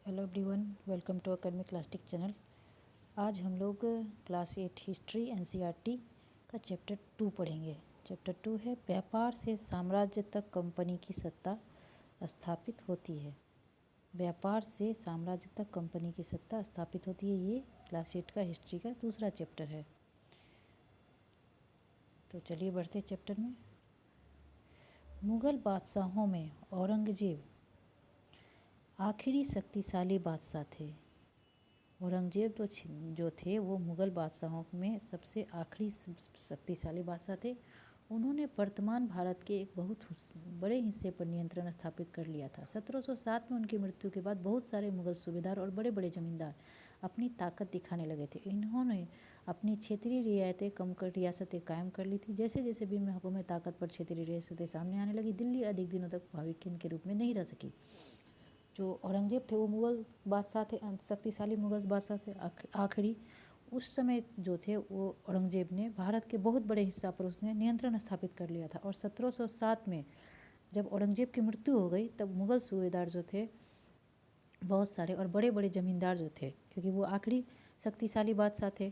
Hello everyone, welcome to academic classic channel. आज हम लोग क्लास 8 हिस्ट्री एनसीईआरटी का चैप्टर 2 पढ़ेंगे। चैप्टर 2 है व्यापार से साम्राज्य तक कंपनी की सत्ता स्थापित होती है। व्यापार से साम्राज्य तक कंपनी की सत्ता स्थापित होती है, ये क्लास 8 का हिस्ट्री का दूसरा चैप्टर है। तो चलिए बढ़ते चैप्टर में। मुग़ल बादशाहों में औरंगजेब आखिरी शक्तिशाली बादशाह थे। औरंगजेब जो थे वो मुग़ल बादशाहों में सबसे आखिरी शक्तिशाली बादशाह थे। उन्होंने वर्तमान भारत के एक बहुत बड़े हिस्से पर नियंत्रण स्थापित कर लिया था। 1707 में उनकी मृत्यु के बाद बहुत सारे मुग़ल सूबेदार और बड़े बड़े जमींदार अपनी ताकत दिखाने लगे थे। इन्होंने अपनी क्षेत्रीय रियासतें कायम कर ली थी। जैसे जैसे भी महकों में ताकत पर क्षेत्रीय रियासतें सामने आने लगी, दिल्ली अधिक दिनों तक प्रभावी केंद्र के रूप में नहीं रह सकी। जो औरंगजेब थे वो मुग़ल बादशाह थे, शक्तिशाली मुग़ल बादशाह से आखिरी उस समय जो थे वो औरंगजेब ने भारत के बहुत बड़े हिस्सा पर उसने नियंत्रण स्थापित कर लिया था। और 1707 में जब औरंगजेब की मृत्यु हो गई तब मुग़ल सूबेदार जो थे बहुत सारे और बड़े बड़े ज़मींदार जो थे, क्योंकि वो आखिरी शक्तिशाली बादशाह थे,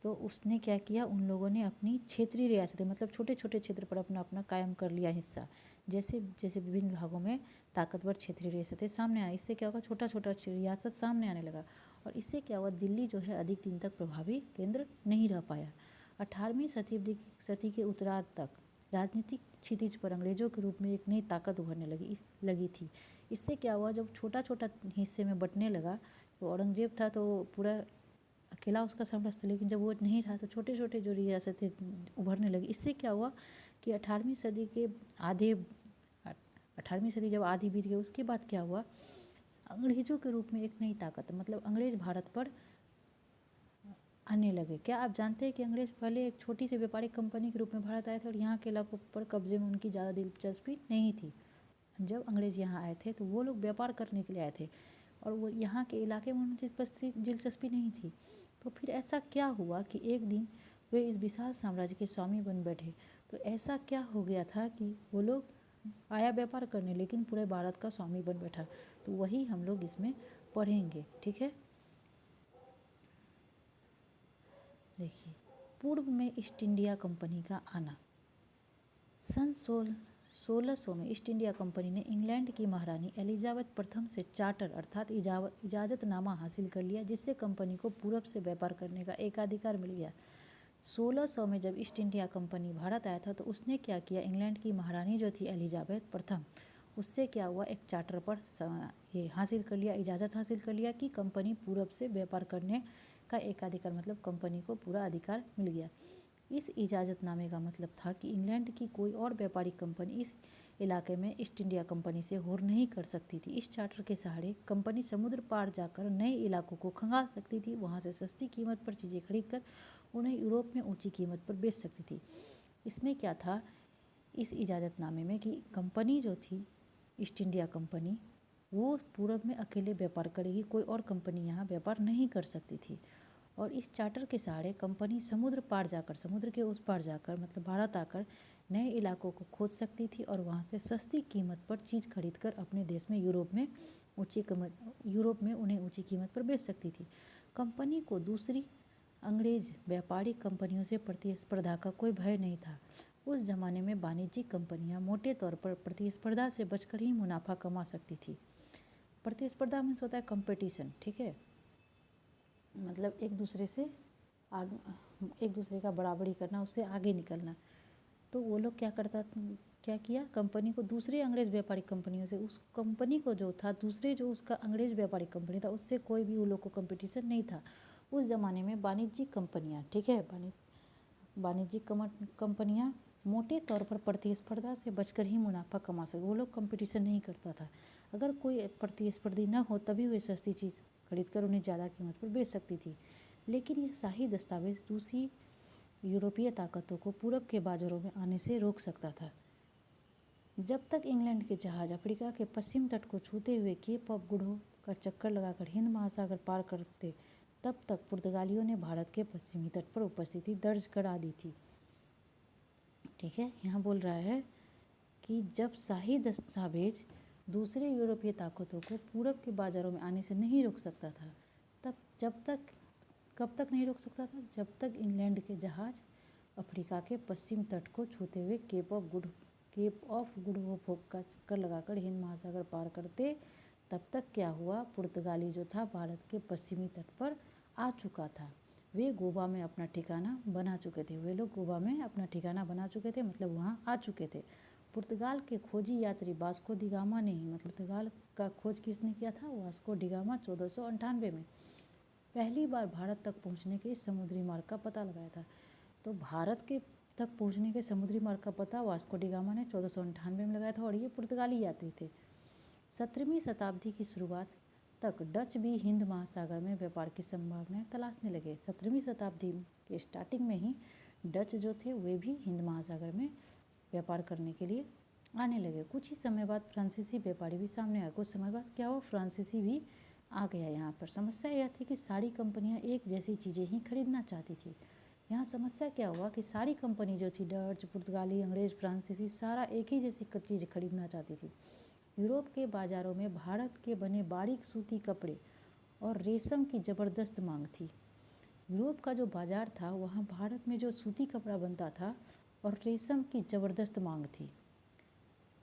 तो उसने क्या किया, उन लोगों ने अपनी क्षेत्रीय रियासतें मतलब छोटे छोटे क्षेत्र पर अपना अपना कायम कर लिया हिस्सा। जैसे जैसे विभिन्न भागों में ताकतवर क्षेत्रीय रियासतें सामने आए, इससे क्या होगा, छोटा छोटा रियासत सामने आने लगा। और इससे क्या हुआ, दिल्ली जो है अधिक दिन तक प्रभावी केंद्र नहीं रह पाया। 18वीं सदी के उत्तरार्ध तक राजनीतिक क्षितिज पर अंग्रेजों के रूप में एक नई ताकत उभरने लगी थी। इससे क्या हुआ, जब छोटा छोटा हिस्से में बंटने लगा, तो औरंगजेब था तो पूरा अकेला उसका साम्राज्य था, लेकिन जब वो नहीं रहा तो छोटे छोटे जो रियासतें उभरने लगी। इससे क्या हुआ कि 18वीं सदी जब आधी बीत गई, उसके बाद क्या हुआ, अंग्रेज़ों के रूप में एक नई ताकत मतलब अंग्रेज़ भारत पर आने लगे। क्या आप जानते हैं कि अंग्रेज़ पहले एक छोटी सी व्यापारिक कंपनी के रूप में भारत आए थे और यहाँ के इलाकों पर कब्जे में उनकी ज़्यादा दिलचस्पी नहीं थी। जब अंग्रेज़ यहाँ आए थे तो वो लोग व्यापार करने के लिए आए थे और वो यहाँ के इलाके में उनकी दिलचस्पी नहीं थी। तो फिर ऐसा क्या हुआ कि एक दिन वे इस विशाल साम्राज्य के स्वामी बन बैठे। तो ऐसा क्या हो गया था कि वो लोग आया व्यापार करने, लेकिन पूरे भारत का स्वामी बन बैठा। तो वही हम लोग इसमें पढ़ेंगे, ठीक है। देखिए, पूर्व में ईस्ट इंडिया कंपनी का आना। सन 1600 में ईस्ट इंडिया कंपनी ने इंग्लैंड की महारानी एलिजाबेथ प्रथम से चार्टर अर्थात इजाज़तनामा हासिल कर लिया, जिससे कंपनी को पूरब से व्यापार करने का एकाधिकार मिल गया। 1600 में जब ईस्ट इंडिया कंपनी भारत आया था तो उसने क्या किया, इंग्लैंड की महारानी जो थी एलिजाबेथ प्रथम, उससे क्या हुआ, एक चार्टर पर ये हासिल कर लिया, इजाज़त हासिल कर लिया कि कंपनी पूरब से व्यापार करने का एकाधिकार मतलब कंपनी को पूरा अधिकार मिल गया। इस इजाज़तनामे का मतलब था कि इंग्लैंड की कोई और व्यापारिक कंपनी इस इलाके में ईस्ट इंडिया कंपनी से होड़ नहीं कर सकती थी। इस चार्टर के सहारे कंपनी समुद्र पार जाकर नए इलाकों को खंगाल सकती थी, वहाँ से सस्ती कीमत पर चीज़ें खरीद कर उन्हें यूरोप में ऊंची कीमत पर बेच सकती थी। इसमें क्या था इस इजाज़तनामे में कि कंपनी जो थी ईस्ट इंडिया कंपनी वो पूरब में अकेले व्यापार करेगी, कोई और कंपनी यहाँ व्यापार नहीं कर सकती थी। और इस चार्टर के सहारे कंपनी समुद्र पार जाकर, समुद्र के उस पार जाकर मतलब भारत आकर नए इलाकों को खोज सकती थी और वहाँ से सस्ती कीमत पर चीज़ खरीद कर अपने देश में यूरोप में उन्हें ऊंची कीमत पर बेच सकती थी। कंपनी को दूसरी अंग्रेज व्यापारिक कंपनियों से प्रतिस्पर्धा का कोई भय नहीं था। उस ज़माने में वाणिज्यिक कंपनियां मोटे तौर पर प्रतिस्पर्धा से बचकर ही मुनाफा कमा सकती थी। प्रतिस्पर्धा मीन्स होता है कंपटीशन, ठीक है, मतलब एक दूसरे का बराबरी करना, उससे आगे निकलना। तो वो लोग क्या किया, कंपनी को दूसरे अंग्रेज़ व्यापारिक कंपनियों से, उस कंपनी को जो था दूसरे जो उसका अंग्रेज़ व्यापारिक कंपनी था उससे कोई भी उन लोग को कंपटीशन नहीं था। उस ज़माने में वाणिज्यिक कंपनियाँ, ठीक है, वाणिज्यिक कंपनियाँ मोटे तौर पर प्रतिस्पर्धा से बचकर ही मुनाफा कमा सके, वो लोग कंपटीशन नहीं करता था। अगर कोई प्रतिस्पर्धी न हो तभी वे सस्ती चीज़ खरीद कर उन्हें ज़्यादा कीमत पर बेच सकती थी। लेकिन यह शाही दस्तावेज दूसरी यूरोपीय ताकतों को पूरब के बाजारों में आने से रोक सकता था। जब तक इंग्लैंड के जहाज अफ्रीका के पश्चिम तट को छूते हुए केप ऑफ गुड होप का चक्कर लगाकर हिंद महासागर पार करते, तब तक पुर्तगालियों ने भारत के पश्चिमी तट पर उपस्थिति दर्ज करा दी थी। ठीक है, यहाँ बोल रहा है कि जब शाही दस्तावेज दूसरे यूरोपीय ताकतों को पूरब के बाजारों में आने से नहीं रोक सकता था। कब तक नहीं रोक सकता था? जब तक इंग्लैंड के जहाज अफ्रीका के पश्चिम तट को छूते हुए केप ऑफ गुड होप का चक्कर लगाकर हिंद महासागर पार करते, तब तक क्या हुआ, पुर्तगाली जो था भारत के पश्चिमी तट पर आ चुका था। वे गोवा में अपना ठिकाना बना चुके थे। वे लोग गोवा में अपना ठिकाना बना चुके थे, मतलब वहाँ आ चुके थे। पुर्तगाल के खोजी यात्री वास्को डी गामा ने ही, मतलब पुर्तगाल का खोज किसने किया था? वास्को डी गामा 1498 में पहली बार भारत तक पहुंचने के समुद्री मार्ग का पता लगाया था। तो भारत के तक पहुंचने के समुद्री मार्ग का पता वास्को डी गामा ने 1498 में लगाया था और ये पुर्तगाली यात्री थे। 17वीं शताब्दी की शुरुआत तक डच भी हिंद महासागर में व्यापार की संभावनाएं तलाशने लगे। 17वीं शताब्दी के स्टार्टिंग में ही डच जो थे वे भी हिंद महासागर में व्यापार करने के लिए आने लगे। कुछ ही समय बाद फ्रांसीसी व्यापारी भी सामने आए। कुछ समय बाद क्या हुआ, फ्रांसीसी भी आ गया यहाँ पर। समस्या यह थी कि सारी कंपनियाँ एक जैसी चीज़ें ही खरीदना चाहती थी। यहाँ समस्या क्या हुआ कि सारी कंपनी जो थी, डच, पुर्तगाली, अंग्रेज, फ्रांसीसी, सारा एक ही जैसी चीज़ खरीदना चाहती थी। यूरोप के बाज़ारों में भारत के बने बारीक सूती कपड़े और रेशम की ज़बरदस्त मांग थी। यूरोप का जो बाज़ार था वहाँ भारत में जो सूती कपड़ा बनता था और रेशम की ज़बरदस्त मांग थी।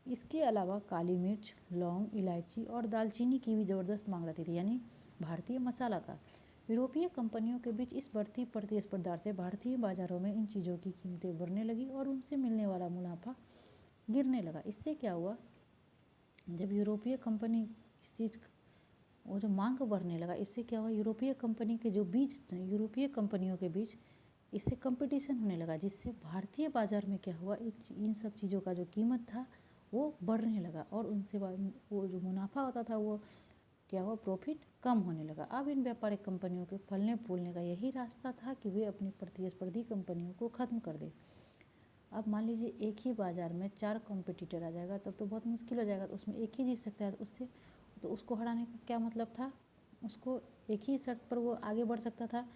इसके अलावा काली मिर्च, लौंग, इलायची और दालचीनी की भी ज़बरदस्त मांग रहती थी, यानी भारतीय मसाला का। यूरोपीय कंपनियों के बीच इस बढ़ती प्रतिस्पर्धा से भारतीय बाज़ारों में इन चीज़ों की कीमतें बढ़ने लगी और उनसे मिलने वाला मुनाफा गिरने लगा। इससे क्या हुआ, जब यूरोपीय कंपनी इस चीज़ वो जो मांग बढ़ने लगा, इससे क्या हुआ, यूरोपीय कंपनियों के बीच इससे कंपटीशन होने लगा, जिससे भारतीय बाज़ार में क्या हुआ, इन सब चीज़ों का जो कीमत था वो बढ़ने लगा और उनसे वो जो मुनाफा होता था वो क्या हुआ, प्रॉफिट कम होने लगा। अब इन व्यापारिक कंपनियों के फलने फूलने का यही रास्ता था कि वे अपनी प्रतिस्पर्धी कंपनियों को ख़त्म कर दें। अब मान लीजिए एक ही बाज़ार में 4 कॉम्पिटिटर आ जाएगा तब तो बहुत मुश्किल हो जाएगा, तो उसमें एक ही जीत सकता है। तो उसको हराने का क्या मतलब था, उसको एक ही शर्त पर वो आगे बढ़ सकता था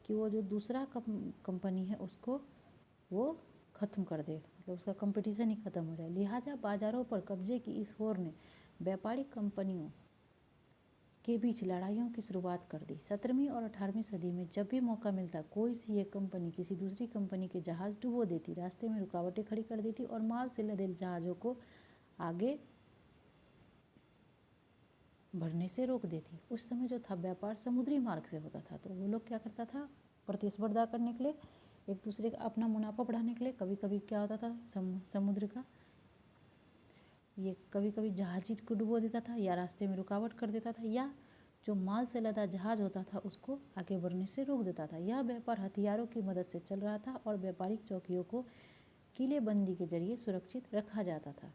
कि वो जो दूसरा कंपनी है उसको वो ख़त्म कर दे, मतलब उसका कंपटीशन ही ख़त्म हो जाए। लिहाजा बाज़ारों पर कब्जे की इस होड़ ने व्यापारिक कंपनियों के बीच लड़ाइयों की शुरुआत कर दी। 17वीं और 18वीं सदी में जब भी मौका मिलता, कोई सी एक कंपनी किसी दूसरी कंपनी के जहाज़ डुबो देती, रास्ते में रुकावटें खड़ी कर देती और माल से लदे जहाज़ों को आगे बढ़ने से रोक देती। उस समय जो था व्यापार समुद्री मार्ग से होता था, तो वो लोग क्या करता था, प्रतिस्पर्धा करने के लिए, एक दूसरे का अपना मुनाफा बढ़ाने के लिए, कभी कभी क्या होता था, समुद्र का ये कभी कभी जहाज़ को डुबो देता था या रास्ते में रुकावट कर देता था, या जो माल से लदा जहाज़ होता था उसको आगे बढ़ने से रोक देता था। यह व्यापार हथियारों की मदद से चल रहा था और व्यापारिक चौकियों को किलेबंदी के जरिए सुरक्षित रखा जाता था।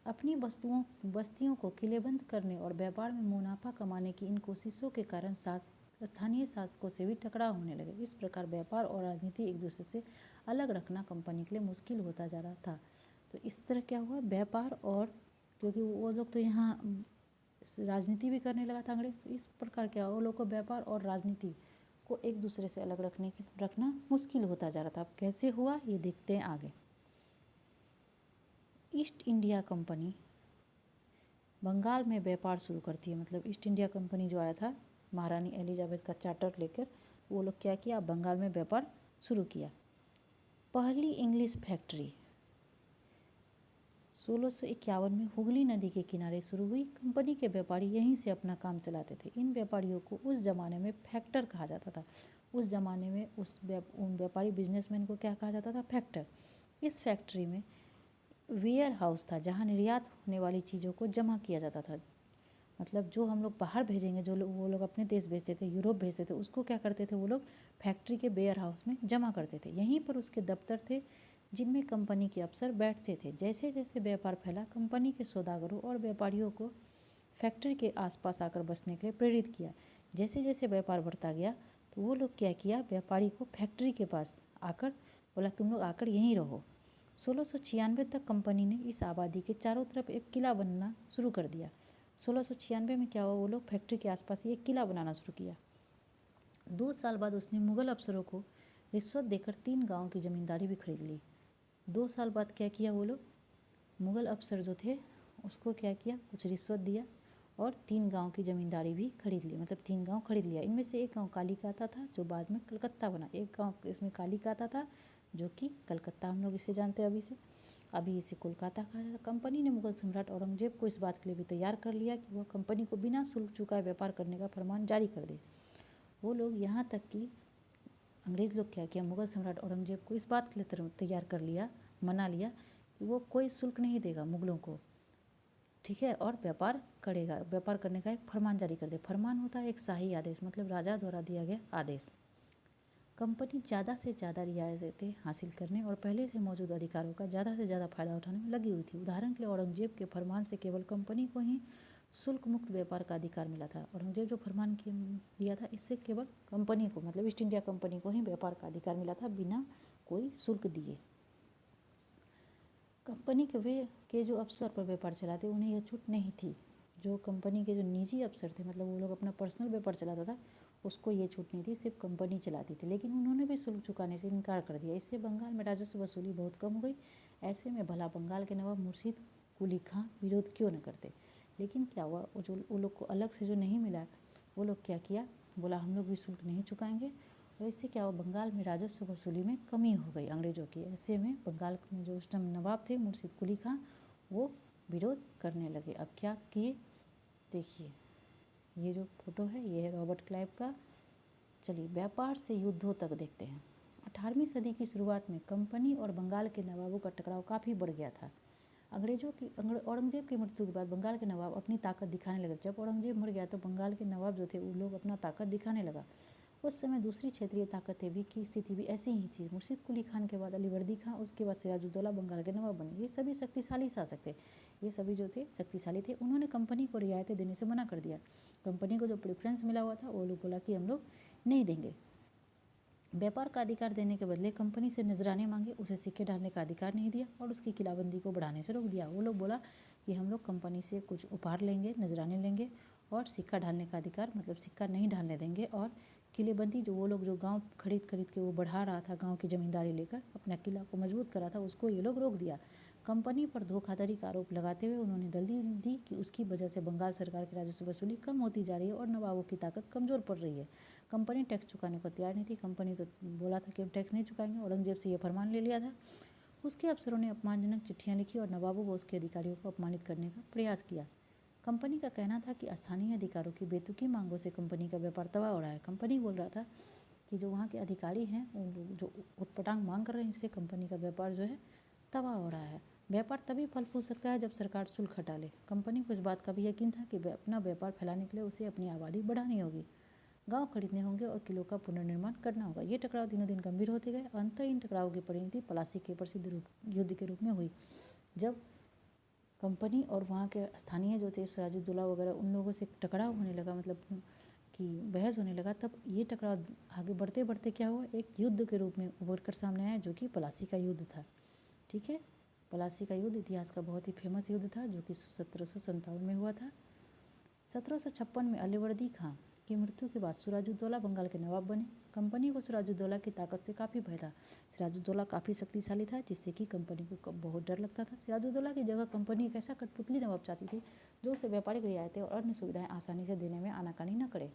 अपनी बस्तियों को किलेबंद करने और व्यापार में मुनाफा कमाने की इन कोशिशों के कारण स्थानीय शासकों से भी टकराव होने लगे। इस प्रकार व्यापार और राजनीति एक दूसरे से अलग रखना कंपनी के लिए मुश्किल होता जा रहा था। तो इस तरह क्या हुआ, व्यापार और, क्योंकि वो लोग तो यहाँ राजनीति भी करने लगा था अंग्रेज, तो इस प्रकार क्या हुआ, वो लोग को व्यापार और राजनीति को एक दूसरे से अलग रखना मुश्किल होता जा रहा था। अब कैसे हुआ ये देखते हैं आगे। ईस्ट इंडिया कंपनी बंगाल में व्यापार शुरू करती है, मतलब ईस्ट इंडिया कंपनी जो आया था महारानी एलिजाबेथ का चार्टर लेकर, वो लोग क्या किया, बंगाल में व्यापार शुरू किया। पहली इंग्लिश फैक्ट्री 1651 में हुगली नदी के किनारे शुरू हुई। कंपनी के व्यापारी यहीं से अपना काम चलाते थे। इन व्यापारियों को उस ज़माने में फैक्टर कहा जाता था। उस ज़माने में उन व्यापारी बिजनेसमैन को क्या कहा जाता था, फैक्टर। इस फैक्ट्री में वेयर हाउस था जहाँ निर्यात होने वाली चीज़ों को जमा किया जाता था, मतलब जो हम लोग बाहर भेजेंगे, वो लोग अपने देश भेजते थे, यूरोप भेजते थे, उसको क्या करते थे, वो लोग फैक्ट्री के वेयर हाउस में जमा करते थे। यहीं पर उसके दफ्तर थे जिनमें कंपनी के अफसर बैठते थे। जैसे जैसे व्यापार फैला, कंपनी के सौदागरों और व्यापारियों को फैक्ट्री के आसपास आकर बसने के लिए प्रेरित किया। जैसे जैसे व्यापार बढ़ता गया तो वो लोग क्या किया, व्यापारी को फैक्ट्री के पास आकर बोला तुम लोग आकर यहीं रहो। 1696 तक कंपनी ने इस आबादी के चारों तरफ एक किला बनना शुरू कर दिया। 1696 में क्या हुआ, वो लोग फैक्ट्री के आसपास एक किला बनाना शुरू किया। 2 साल बाद उसने मुग़ल अफसरों को रिश्वत देकर 3 गाँव की ज़मींदारी भी खरीद ली। 2 साल बाद क्या किया, वो लोग मुग़ल अफसर जो थे उसको क्या किया, कुछ रिश्वत दिया और 3 गांव की ज़मींदारी भी खरीद ली, मतलब 3 गांव खरीद लिया। इनमें से एक गांव कालीकाता था जो बाद में कलकत्ता बना, एक गांव इसमें कालीकाता था जो कि कलकत्ता हम लोग इसे जानते हैं अभी इसे कोलकाता कहा जाता है। कंपनी ने मुगल सम्राट औरंगजेब को इस बात के लिए भी तैयार कर लिया कि वह कंपनी को बिना शुल्क चुकाए व्यापार करने का फरमान जारी कर दे। वो लोग यहाँ तक कि अंग्रेज़ लोग क्या किया, मुगल सम्राट औरंगजेब को इस बात के लिए तैयार कर लिया, मना लिया कि वो कोई शुल्क नहीं देगा मुगलों को, ठीक है, और व्यापार करेगा, व्यापार करने का एक फरमान जारी कर दे। फरमान होता है एक शाही आदेश, मतलब राजा द्वारा दिया गया आदेश। कंपनी ज़्यादा से ज़्यादा रियायतें हासिल करने और पहले से मौजूद अधिकारों का ज़्यादा से ज़्यादा फायदा उठाने में लगी हुई थी। उदाहरण के लिए औरंगजेब के फरमान से केवल कंपनी को ही शुल्क मुक्त व्यापार का अधिकार मिला था। औरंगजेब जो फरमान दिया था, इससे केवल कंपनी को, मतलब ईस्ट इंडिया कंपनी को ही व्यापार का अधिकार मिला था बिना कोई शुल्क दिए। कंपनी के जो अफसर पर व्यापार चलाते उन्हें यह छूट नहीं थी। जो कंपनी के जो निजी अफसर थे, मतलब वो लोग अपना पर्सनल व्यापार चलाता था, उसको ये छूट नहीं थी, सिर्फ कंपनी चलाती थी। लेकिन उन्होंने भी शुल्क चुकाने से इनकार कर दिया। इससे बंगाल में राजस्व वसूली बहुत कम हो गई। ऐसे में भला बंगाल के नवाब मुर्शीद कुली खां विरोध क्यों न करते। लेकिन क्या हुआ, वो लोग को अलग से जो नहीं मिला, वो लोग क्या किया, बोला हम लोग भी शुल्क नहीं चुकाएंगे, और इससे क्या हुआ, बंगाल में राजस्व वसूली में कमी हो गई अंग्रेज़ों की। ऐसे में बंगाल में जो उस टाइम नवाब थे मुर्शीद कुली खां, वो विरोध करने लगे। अब क्या किए, देखिए ये जो फोटो है ये है रॉबर्ट क्लाइव का। चलिए व्यापार से युद्धों तक देखते हैं। 18वीं सदी की शुरुआत में कंपनी और बंगाल के नवाबों का टकराव काफ़ी बढ़ गया था। औरंगजेब की मृत्यु के बाद बंगाल के नवाब अपनी ताकत दिखाने लगे। जब औरंगजेब मर गया तो बंगाल के नवाब जो थे वो लोग अपना ताकत दिखाने लगा। उस समय दूसरी क्षेत्रीय ताकतें भी की स्थिति भी ऐसी ही थी। मुर्शीद कुली खान के बाद अलीवर्दी खां, उसके बाद सिराजुद्दौला बंगाल के नवाब बने। ये सभी शक्तिशाली शासक थे, ये सभी जो थे शक्तिशाली थे। उन्होंने कंपनी को रियायतें देने से मना कर दिया। कंपनी को जो प्रेफरेंस मिला हुआ था वो लोग बोला कि हम लोग नहीं देंगे। व्यापार का अधिकार देने के बदले कंपनी से नजराने मांगे, उसे सिक्के डालने का अधिकार नहीं दिया और उसकी किलाबंदी को बढ़ाने से रोक दिया। वो लोग बोला कि हम लोग कंपनी से कुछ उपहार लेंगे, नजराने लेंगे और सिक्का डालने का अधिकार, मतलब सिक्का नहीं डालने देंगे। और किलेबंदी जो वो लोग जो गांव खरीद के वो बढ़ा रहा था, गांव की ज़मींदारी लेकर अपना किला को मजबूत करा था, उसको ये लोग रोक दिया। कंपनी पर धोखाधड़ी का आरोप लगाते हुए उन्होंने दलील दी कि उसकी वजह से बंगाल सरकार की राजस्व वसूली कम होती जा रही है और नवाबों की ताकत कमज़ोर पड़ रही है। कंपनी टैक्स चुकाने को तैयार नहीं थी। कंपनी तो बोला था कि हम टैक्स नहीं चुकाएंगे। औरंगजेब से ये फरमान ले लिया था। उसके अफसरों ने अपमानजनक चिट्ठियाँ लिखी और नवाबों व उसके अधिकारियों को अपमानित करने का प्रयास किया। कंपनी का कहना था कि स्थानीय अधिकारों की बेतुकी मांगों से कंपनी का व्यापार तबाह हो रहा है। कंपनी बोल रहा था कि जो वहाँ के अधिकारी हैं वो जो उटपटांग मांग कर रहे हैं, इससे कंपनी का व्यापार जो है तबाह हो रहा है। व्यापार तभी फल फूल सकता है जब सरकार शुल्क हटा ले। कंपनी को इस बात का भी यकीन था कि अपना व्यापार फैलाने के लिए उसे अपनी आबादी बढ़ानी होगी, गांव खरीदने होंगे और किलों का पुनर्निर्माण करना होगा। ये टकराव दिनों दिन गंभीर होते गए। अंत इन टकराव की परिणति प्लासी के प्रसिद्ध युद्ध के रूप में हुई। जब कंपनी और वहाँ के स्थानीय जो थे सिराजुद्दौला वगैरह, उन लोगों से टकराव होने लगा, मतलब कि बहस होने लगा, तब ये टकराव आगे बढ़ते बढ़ते क्या हुआ, एक युद्ध के रूप में उभर कर सामने आया, जो कि प्लासी का युद्ध था। ठीक है, प्लासी का युद्ध इतिहास का बहुत ही फेमस युद्ध था, जो कि 1757 में हुआ था। 1756 में अलीवर्दी खां की मृत्यु के बाद सिराजुद्दौला बंगाल के नवाब बने। कंपनी को सिराजुद्दौला की ताकत से काफ़ी भय था। सिराजुद्दौला काफ़ी शक्तिशाली था, जिससे कि कंपनी को बहुत डर लगता था। सिराजुद्दौला की जगह कंपनी एक ऐसा कठपुतली नवाब चाहती थी जो उसे व्यापारिक रियायतें और अन्य सुविधाएं आसानी से देने में आनाकानी न करे।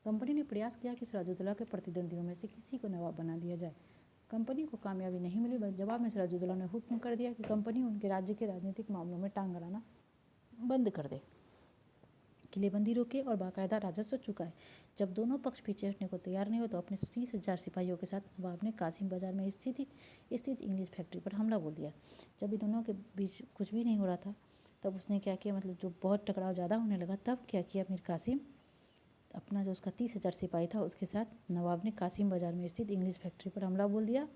कंपनी ने प्रयास किया कि सिराजुद्दौला के प्रतिद्वंदियों में से किसी को नवाब बना दिया जाए। कंपनी को कामयाबी नहीं मिली। जवाब में सिराजुद्दौला ने हुक्म कर दिया कि कंपनी उनके राज्य के राजनीतिक मामलों में टांग अड़ाना बंद कर दे, किलेबंदी रोके और बाकायदा राजस्व चुकाए। जब दोनों पक्ष पीछे हटने को तैयार नहीं हो तो अपने 30,000 सिपाहियों के साथ नवाब ने कासिम बाजार में स्थित इंग्लिश फैक्ट्री पर हमला बोल दिया। जब इन दोनों के बीच कुछ भी नहीं हो रहा था, तब उसने क्या किया, मतलब जो बहुत टकराव ज़्यादा होने लगा, तब क्या किया, मीर कासिम अपना जो उसका 30,000 सिपाही था उसके साथ नवाब ने कासिम बाजार में स्थित इंग्लिश फैक्ट्री पर हमला बोल दिया।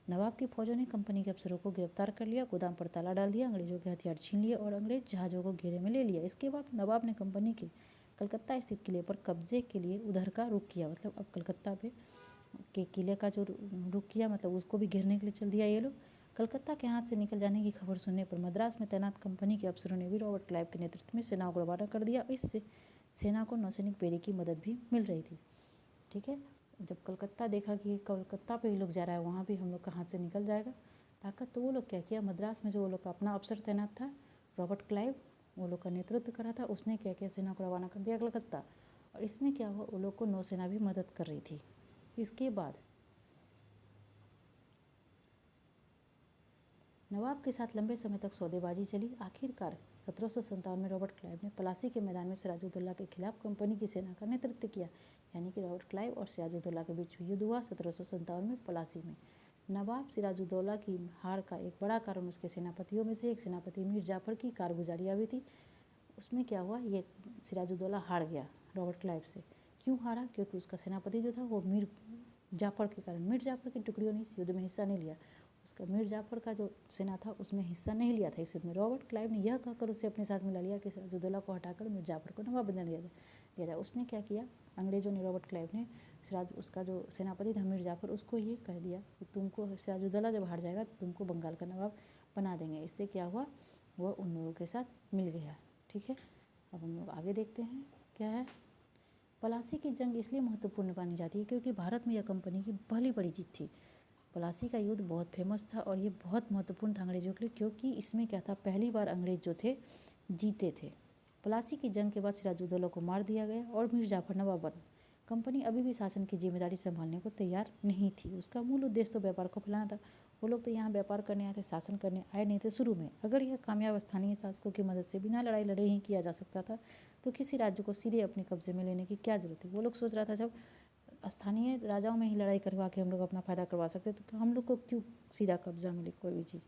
नवाब की फौजों ने कंपनी के अफसरों को गिरफ्तार कर लिया, गोदाम पर ताला डाल दिया, अंग्रेजों के हथियार छीन लिए और अंग्रेज जहाज़ों को घेरे में ले लिया। इसके बाद नवाब ने कंपनी के कलकत्ता स्थित किले पर कब्जे के लिए उधर का रुख किया। मतलब अब कलकत्ता पे के किले का जो रुख किया, मतलब उसको भी घेरने के लिए चल दिया ये लोग। कलकत्ता के हाथ से निकल जाने की खबर सुनने पर मद्रास में तैनात कंपनी के अफसरों ने भी रॉबर्ट क्लाइव के नेतृत्व में सेना को रवाना कर दिया। इससे सेना को नौसैनिक बेरी की मदद भी मिल रही थी। ठीक है, जब कलकत्ता देखा कि कलकत्ता पे ही लोग जा रहा है, वहाँ भी हम लोग का हाथ से निकल जाएगा ताकत, तो वो लोग क्या किया, मद्रास में जो वो लोग का अपना अफसर तैनात था रॉबर्ट क्लाइव, वो लोग का नेतृत्व करा था, उसने क्या किया, सेना को रवाना कर दिया कलकत्ता। और इसमें क्या हुआ, वो लोग को नौसेना भी मदद कर रही थी। इसके बाद नवाब के साथ लंबे समय तक सौदेबाजी चली। आखिरकार 1757 में रॉबर्ट क्लाइव ने प्लासी के मैदान में सिराजुद्दौला के खिलाफ कंपनी की सेना का नेतृत्व किया। यानी कि रॉबर्ट क्लाइव और सिराजुद्दौला के बीच युद्ध हुआ 1757 में प्लासी में। नवाब सिराजुद्दौला की हार का एक बड़ा कारण उसके सेनापतियों में से एक सेनापति मीर जाफर की कारगुजारी भी थी। उसमें क्या हुआ, ये सिराजुद्दौला हार गया रॉबर्ट क्लाइव से। क्यों हारा, क्योंकि उसका सेनापति जो था वो मीर जाफर के कारण, मीर जाफर की टुकड़ियों ने इस युद्ध में हिस्सा नहीं लिया। उसका मीर जाफर का जो सेना था उसमें हिस्सा नहीं लिया था इस युद्ध में। रॉबर्ट क्लाइव ने यह कहकर उसे अपने साथ मिला लिया कि सिराजुद्दौला को हटाकर मीर जाफर को नवाब बना दिया जाए। उसने क्या किया, अंग्रेज़ों ने, रॉबर्ट क्लाइव ने उसका जो सेनापति था मीर जाफर, उसको ये कह दिया कि तुमको सिराजुद्दौला जब हार जाएगा तो तुमको बंगाल का नवाब बना देंगे। इससे क्या हुआ, वह उन लोगों के साथ मिल गया। ठीक है, अब हम लोग आगे देखते हैं क्या है। प्लासी की जंग इसलिए महत्वपूर्ण मानी जाती है क्योंकि भारत में यह कंपनी की पहली बड़ी जीत थी। प्लासी का युद्ध बहुत फेमस था और ये बहुत महत्वपूर्ण था अंग्रेजों के लिए, क्योंकि इसमें क्या था, पहली बार अंग्रेज जो थे जीते थे। प्लासी की जंग के बाद सिराजुद्दौला को मार दिया गया और मीर जाफर नवाब बना। कंपनी अभी भी शासन की जिम्मेदारी संभालने को तैयार नहीं थी। उसका मूल उद्देश्य तो व्यापार को फैलाना था। वो लोग तो यहाँ व्यापार करने आए थे, शासन करने आए नहीं थे शुरू में। अगर यह कामयाब स्थानीय शासकों की मदद से बिना लड़ाई लड़े ही किया जा सकता था तो किसी राज्य को सीधे अपने कब्जे में लेने की क्या जरूरत है। वो लोग सोच रहा था जब स्थानीय राजाओं में ही लड़ाई करवा के हम लोग अपना फ़ायदा करवा सकते तो हम लोग को क्यों सीधा कब्जा मिले कोई भी चीज़।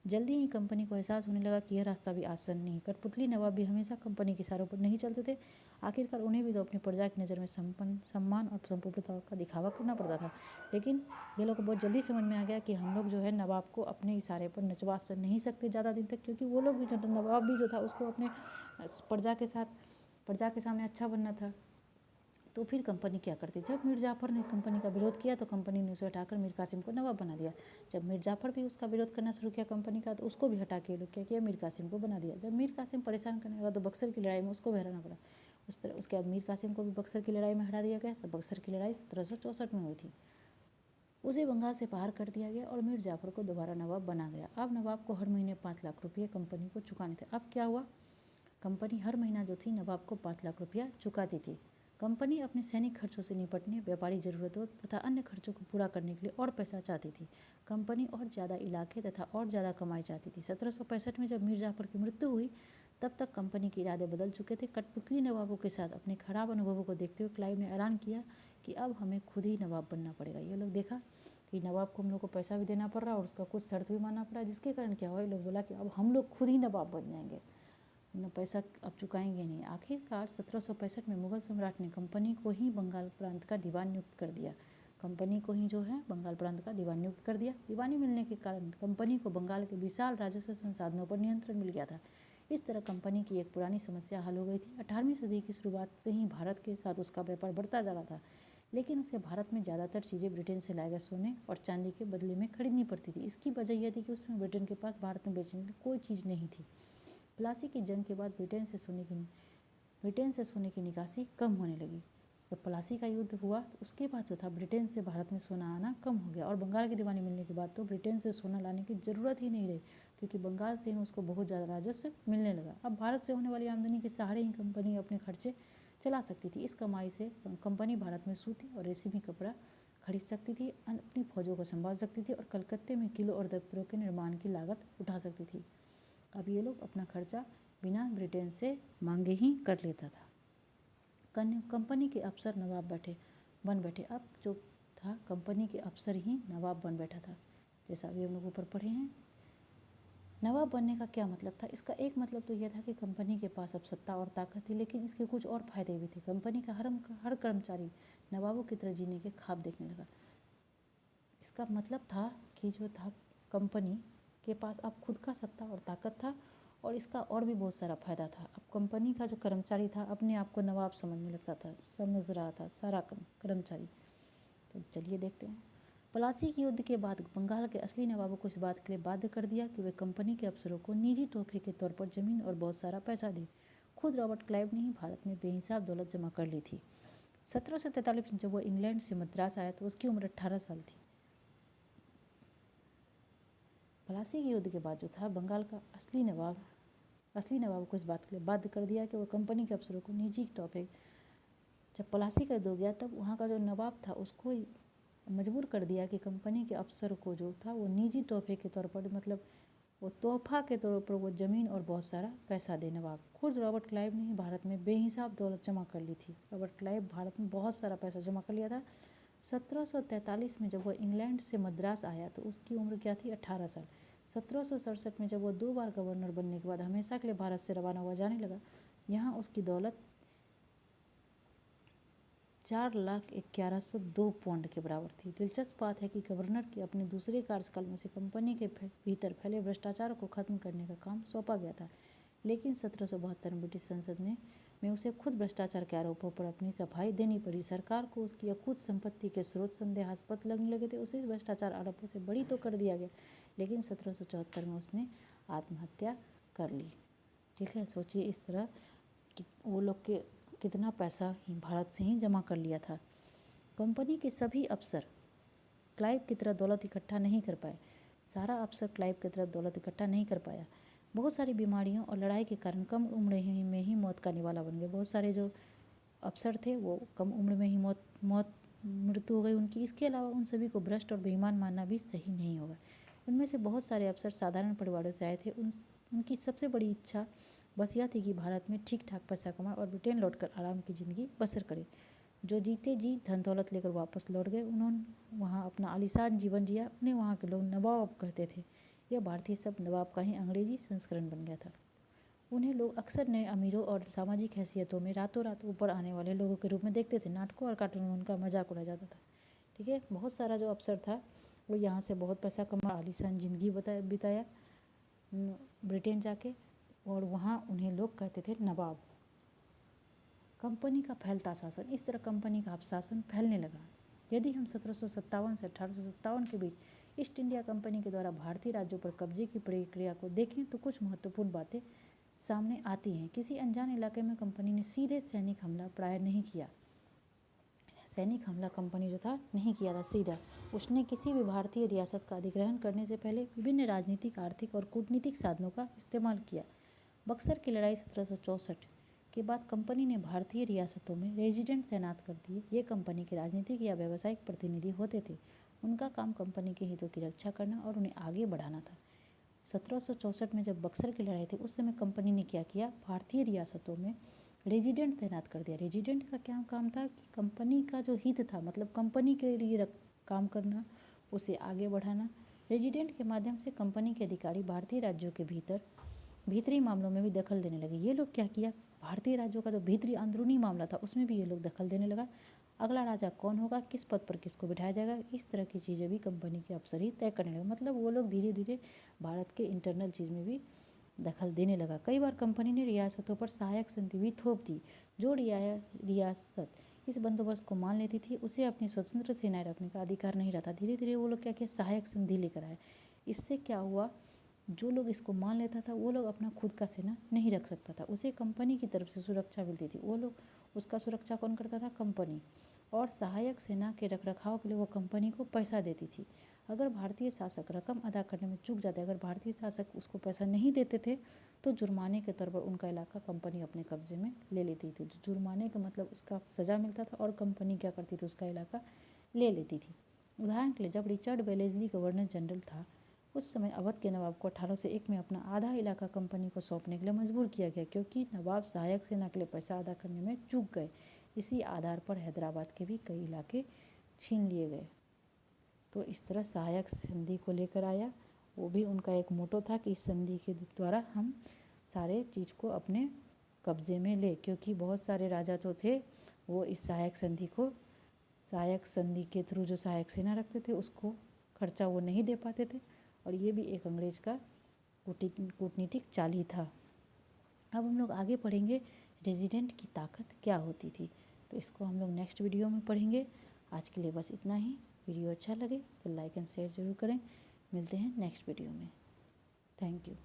जल्दी ही कंपनी को एहसास होने लगा कि यह रास्ता भी आसान नहीं। कठपुतली नवाब भी हमेशा कंपनी के इशारों पर नहीं चलते थे। आखिरकार उन्हें भी तो अपनी प्रजा की नज़र में सम्मान और संपूर्णता का दिखावा करना पड़ता था। लेकिन ये लोग को बहुत जल्दी समझ में आ गया कि हम लोग जो है नवाब को अपने इशारे पर नचवा नहीं सकते ज़्यादा दिन तक, क्योंकि वो लोग भी जो नवाब भी जो था उसको अपने प्रजा के सामने अच्छा बनना था। तो फिर कंपनी क्या करती, जब मीर जाफर ने कंपनी का विरोध किया तो कंपनी ने उसे हटाकर मीर कासिम को नवाब बना दिया। जब मीर जाफर भी उसका विरोध करना शुरू किया कंपनी का, तो उसको भी हटा के लोग क्या किया, मीर कासिम को बना दिया। जब मीर कासिम परेशान करने लगा तो बक्सर की लड़ाई में उसको भी हराना पड़ा। उस तरह उसके बाद मीर कासिम को भी बक्सर की लड़ाई में हरा दिया गया। तो बक्सर की लड़ाई 1764 में हुई थी। उसे बंगाल से बाहर कर दिया गया और मीर जाफर को दोबारा नवाब बना गया। अब नवाब को हर महीने 5 लाख रुपये कंपनी को चुकाने थे। अब क्या हुआ, कंपनी हर महीना जो थी नवाब को 5 लाख रुपया चुकाती थी। कंपनी अपने सैनिक खर्चों से निपटने, व्यापारी जरूरतों तथा अन्य खर्चों को पूरा करने के लिए और पैसा चाहती थी। कंपनी और ज़्यादा इलाके तथा और ज़्यादा कमाई चाहती थी। 1765 में जब मीर जाफर की मृत्यु हुई तब तक कंपनी के इरादे बदल चुके थे। कठपुतली नवाबों के साथ अपने खराब अनुभवों को देखते हुए क्लाइव ने ऐलान किया कि अब हमें खुद ही नवाब बनना पड़ेगा। ये लोग देखा कि नवाब को हम लोग को पैसा भी देना पड़ रहा और उसका कुछ शर्त भी मानना पड़ा, जिसके कारण क्या हुआ, ये लोग बोला कि अब हम लोग खुद ही नवाब बन जाएंगे, न पैसा अब चुकाएंगे नहीं। आखिरकार 1765 में मुगल सम्राट ने कंपनी को ही बंगाल प्रांत का दीवान नियुक्त कर दिया। कंपनी को ही जो है बंगाल प्रांत का दीवान नियुक्त कर दिया। दीवानी मिलने के कारण कंपनी को बंगाल के विशाल राजस्व संसाधनों पर नियंत्रण मिल गया था। इस तरह कंपनी की एक पुरानी समस्या हल हो गई थी। 18वीं सदी की शुरुआत से ही भारत के साथ उसका व्यापार बढ़ता जा रहा था, लेकिन उसे भारत में ज़्यादातर चीज़ें ब्रिटेन से लाए गए सोने और चांदी के बदले में खरीदनी पड़ती थी। इसकी वजह यह थी कि उस समय ब्रिटेन के पास भारत में बेचने के लिए कोई चीज़ नहीं थी। प्लासी की जंग के बाद ब्रिटेन से सोने की निकासी कम होने लगी। जब प्लासी का युद्ध हुआ तो उसके बाद जो था ब्रिटेन से भारत में सोना आना कम हो गया और बंगाल की दीवानी मिलने के बाद तो ब्रिटेन से सोना लाने की ज़रूरत ही नहीं रही, क्योंकि बंगाल से ही उसको बहुत ज़्यादा राजस्व मिलने लगा। अब भारत से होने वाली आमदनी के सहारे ही कंपनी अपने खर्चे चला सकती थी। इस कमाई से कंपनी भारत में सूती और रेशमी कपड़ा खरीद सकती थी, अपनी फौजों को संभाल सकती थी और कलकत्ते में किलों और दफ्तरों के निर्माण की लागत उठा सकती थी। अब ये लोग अपना खर्चा बिना ब्रिटेन से मांगे ही कर लेता था। कंपनी के अफसर नवाब बन बैठे। अब जो था कंपनी के अफसर ही नवाब बन बैठा था, जैसा अभी हम लोग ऊपर पढ़े हैं। नवाब बनने का क्या मतलब था, इसका एक मतलब तो यह था कि कंपनी के पास अब सत्ता और ताकत थी, लेकिन इसके कुछ और फायदे भी थे। कंपनी का हर कर्मचारी नवाबों की तरह जीने के ख्वाब देखने लगा। इसका मतलब था कि जो था कंपनी के पास अब खुद का सत्ता और ताकत था और इसका और भी बहुत सारा फ़ायदा था। अब कंपनी का जो कर्मचारी था अपने आप को नवाब समझने लगता था, समझ रहा था सारा कर्मचारी। तो चलिए देखते हैं। प्लासी के युद्ध के बाद बंगाल के असली नवाबों को इस बात के लिए बाध्य कर दिया कि वे कंपनी के अफसरों को निजी तोहफे के तौर पर ज़मीन और बहुत सारा पैसा दें। खुद रॉबर्ट क्लाइव ने ही भारत में बेहिसाब दौलत जमा कर ली थी। 1743 में जब वो इंग्लैंड से मद्रास आया तो उसकी उम्र 18 साल थी। प्लासी के युद्ध के बाद जो था बंगाल का असली नवाब असली नवाब को इस बात के लिए बाध्य कर दिया कि वो कंपनी के अफसरों को निजी तोहफे, जब पलासी कर दो गया तब वहाँ का जो नवाब था उसको मजबूर कर दिया कि कंपनी के अफसर को जो था वो निजी तोहफे के तौर पर, मतलब वो तोहफा के तौर पर वो ज़मीन और बहुत सारा पैसा दे। नवाब खुद रॉबर्ट क्लाइव ने ही भारत में बेहिसाब दौलत जमा कर ली थी। रॉबर्ट क्लाइव भारत में बहुत सारा पैसा जमा कर लिया था। 1743 में जब वो इंग्लैंड से मद्रास आया तो उसकी उम्र क्या थी, 18 साल। 1767 में जब वो 2 बार गवर्नर बनने के बाद हमेशा के लिए भारत से रवाना हुआ जाने लगा, यहाँ उसकी दौलत 4,11,2 पौंड के बराबर थी। दिलचस्प बात है कि गवर्नर के अपने दूसरे कार्यकाल में से कंपनी के भीतर फैले भ्रष्टाचार को खत्म करने का काम सौंपा गया था, लेकिन 1772 में ब्रिटिश संसद में उसे खुद भ्रष्टाचार के आरोपों पर अपनी सफाई देनी पड़ी। सरकार को उसकी अकूत संपत्ति के स्रोत संदेहास्पद लगने लगे थे। उसे भ्रष्टाचार आरोपों से बरी तो कर दिया गया, लेकिन 1774 में उसने आत्महत्या कर ली। ठीक है, सोचिए इस तरह कि वो लोग के कितना पैसा ही भारत से ही जमा कर लिया था। कंपनी के सभी अफसर क्लाइव की तरह दौलत इकट्ठा नहीं कर पाए। सारा अफसर क्लाइव की तरह दौलत इकट्ठा नहीं कर पाया। बहुत सारी बीमारियों और लड़ाई के कारण कम उम्र में ही मौत का निवाला बन गए। बहुत सारे जो अफसर थे वो कम उम्र में ही मृत्यु हो गई उनकी। इसके अलावा उन सभी को भ्रष्ट और बेईमान मानना भी सही नहीं होगा। उनमें से बहुत सारे अफसर साधारण परिवारों से आए थे। उनकी सबसे बड़ी इच्छा बस यह थी कि भारत में ठीक ठाक पैसा कमाए और ब्रिटेन लौटकर आराम की ज़िंदगी बसर करे। जो जीते जी धन दौलत लेकर वापस लौट गए, उन्होंने वहाँ अपना आलीशान जीवन जिया। उन्हें वहाँ के लोग नवाब कहते थे। यह भारतीय शब्द नवाब का ही अंग्रेजी संस्करण बन गया था। उन्हें लोग अक्सर नए अमीरों और सामाजिक हैसियतों में रातों रात ऊपर आने वाले लोगों के रूप में देखते थे। नाटकों और कार्टूनों में उनका मजाक उड़ाया जाता था। ठीक है, बहुत सारा जो अफसर था वो यहाँ से बहुत पैसा कमा, आलीशान ज़िंदगी बिताया ब्रिटेन जाके, और वहाँ उन्हें लोग कहते थे नवाब। कंपनी का फैलता शासन, इस तरह कंपनी का शासन फैलने लगा। यदि हम 1757 से 1857 के बीच ईस्ट इंडिया कंपनी के द्वारा भारतीय राज्यों पर कब्जे की प्रक्रिया को देखें तो कुछ महत्वपूर्ण बातें सामने आती हैं। किसी अनजान इलाके में कंपनी ने सीधे सैनिक हमला प्राय नहीं किया। सैनिक हमला कंपनी जो था नहीं किया था सीधा। उसने किसी भी भारतीय रियासत का अधिग्रहण करने से पहले विभिन्न राजनीतिक, आर्थिक और कूटनीतिक साधनों का इस्तेमाल किया। बक्सर की लड़ाई 1764 के बाद कंपनी ने भारतीय रियासतों में रेजिडेंट तैनात कर दिए। ये कंपनी के राजनीतिक या व्यावसायिक प्रतिनिधि होते थे। उनका काम कंपनी के हितों की रक्षा करना और उन्हें आगे बढ़ाना था। 1764 में जब बक्सर की लड़ाई थी उस समय कंपनी ने क्या किया, भारतीय रियासतों में रेजिडेंट तैनात कर दिया। रेजिडेंट का क्या काम था कि कंपनी का जो हित था, मतलब कंपनी के लिए काम करना, उसे आगे बढ़ाना। रेजिडेंट के माध्यम से कंपनी के अधिकारी भारतीय राज्यों के भीतरी मामलों में भी दखल देने लगे। ये लोग क्या किया, भारतीय राज्यों का जो भीतरी अंदरूनी मामला था उसमें भी ये लोग दखल देने लगा। अगला राजा कौन होगा, किस पद पर किसको बिठाया जाएगा, इस तरह की चीज़ें भी कंपनी के अफसर ही तय करने लगे। मतलब वो लोग धीरे धीरे भारत के इंटरनल चीज़ में भी दखल देने लगा। कई बार कंपनी ने रियासतों पर सहायक संधि भी थोप दी। जो रियासत इस बंदोबस्त को मान लेती थी उसे अपनी स्वतंत्र सेनाएं रखने का अधिकार नहीं रहता। धीरे धीरे वो लोग क्या किया, सहायक संधि लेकर आए। इससे क्या हुआ, जो लोग इसको मान लेता था वो लोग अपना खुद का सेना नहीं रख सकता था, उसे कंपनी की तरफ से सुरक्षा मिलती थी। वो लोग उसका सुरक्षा कौन करता था, कंपनी। और सहायक सेना के रखरखाव के लिए वो कंपनी को पैसा देती थी। अगर भारतीय शासक रकम अदा करने में चूक जाते, अगर भारतीय शासक उसको पैसा नहीं देते थे तो जुर्माने के तौर पर उनका इलाका कंपनी अपने कब्जे में ले लेती थी। जुर्माने का मतलब उसका सज़ा मिलता था और कंपनी क्या करती थी, उसका इलाका ले लेती थी। उदाहरण के लिए जब रिचर्ड वेलेस्ली गवर्नर जनरल था उस समय अवध के नवाब को 1801 में अपना आधा इलाका कंपनी को सौंपने के लिए मजबूर किया गया, क्योंकि नवाब सहायक सेना के लिए पैसा अदा करने में चूक गए। इसी आधार पर हैदराबाद के भी कई इलाके छीन लिए गए। तो इस तरह सहायक संधि को लेकर आया। वो भी उनका एक मोटो था कि इस संधि के द्वारा हम सारे चीज़ को अपने कब्जे में ले, क्योंकि बहुत सारे राजा जो थे वो इस सहायक संधि के थ्रू जो सहायक सेना रखते थे उसको खर्चा वो नहीं दे पाते थे, और ये भी एक अंग्रेज का कूटनीतिक चाल ही था। अब हम लोग आगे पढ़ेंगे रेजिडेंट की ताकत क्या होती थी, तो इसको हम लोग नेक्स्ट वीडियो में पढ़ेंगे। आज के लिए बस इतना ही। वीडियो अच्छा लगे तो लाइक एंड शेयर ज़रूर करें। मिलते हैं नेक्स्ट वीडियो में। Thank you.